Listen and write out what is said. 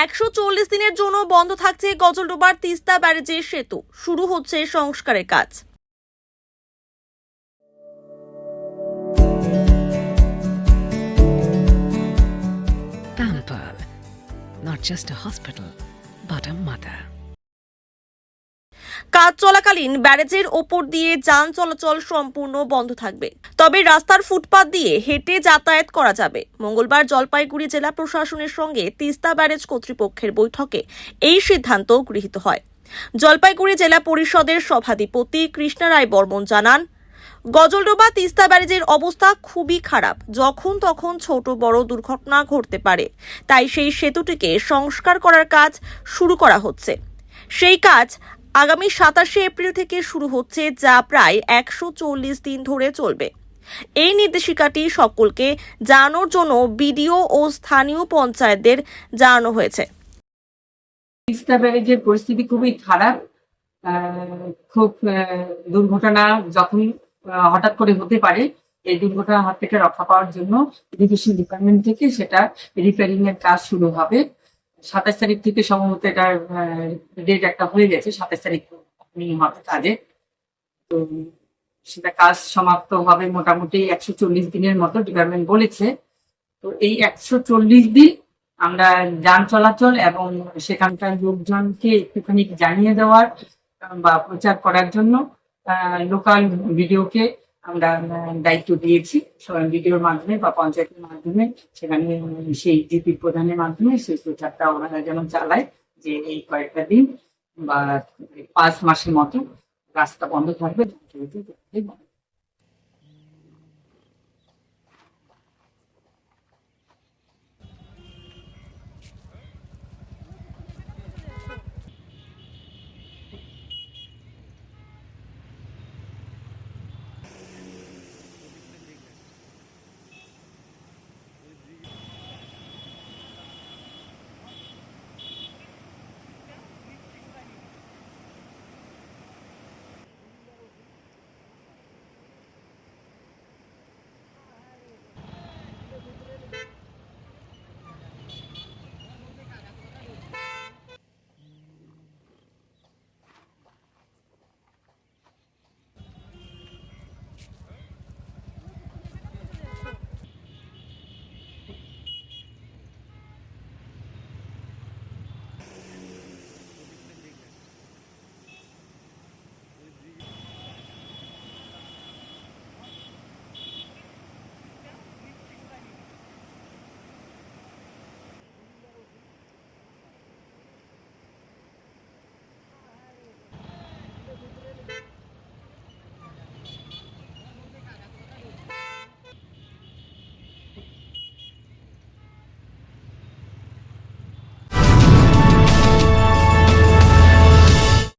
140 দিনের জন্য বন্ধ থাকছে গজলডোবার তিস্তা ব্যারেজের সেতু। শুরু হচ্ছে সংস্কারের কাজ। Pamper, not just a hospital, but a mother. কাজ চলাকালীন ব্যারেজের ওপর দিয়ে যান চলাচল সম্পূর্ণ বন্ধ থাকবে, তবে রাস্তার ফুটপাত দিয়ে হেঁটে যাতায়াত করা যাবে। মঙ্গলবার জলপাইগুড়ি জেলা প্রশাসনের সঙ্গে তিস্তা ব্যারেজ কর্তৃপক্ষের বৈঠকে এই সিদ্ধান্ত গৃহীত হয়। জলপাইগুড়ি জেলা পরিষদের সভাধিপতি কৃষ্ণা রায় বর্মন জানান, গজলডোবা তিস্তা ব্যারেজের অবস্থা খুবই খারাপ, যখন তখন ছোট বড় দুর্ঘটনা ঘটতে পারে। তাই সেই সেতুটিকে সংস্কার করার কাজ শুরু করা হচ্ছে। সেই কাজ আগামী 27 এপ্রিল থেকে শুরু হচ্ছে, যা প্রায় 140 দিন ধরে চলবে। এই নির্দেশিকাটি সকলকে জানানোর জন্য বিডিও ও স্থানীয় পঞ্চায়েতদের জানানো হয়েছে। তিস্তা ব্যারেজের পরিস্থিতি খুবই খারাপ। খুব দুর্ঘটনা যখন হঠাৎ করে হতে পারে, এই দুর্ঘটনার হাত থেকে রক্ষা পাওয়ার জন্য ইরিগেশন ডিপার্টমেন্ট থেকে সেটা রিপেয়ারিং এর কাজ শুরু হবে। 27 তারিখ থেকে সম্ভবত এটার ডেট একটা হয়ে গেছে, 27 তারিখ হবে কাজে। তো সেটা কাজ সমাপ্ত হবে মোটামুটি 140 দিনের মতো ডিপার্টমেন্ট বলেছে। তো এই 140 দিন আমরা যান চলাচল এবং সেখানকার লোকজনকে একটুখানি জানিয়ে দেওয়ার বা প্রচার করার জন্য লোকাল ভিডিওকে আমরা দায়িত্ব দিয়েছি। ভিডিওর মাধ্যমে বা পঞ্চায়েতের মাধ্যমে সেখানে সেই জিপি প্রধানের মাধ্যমে সেই প্রচারটা ওনারা যেন চালায় যে এই কয়েকটা দিন বা 5 মাসের মতো রাস্তা বন্ধ থাকবে।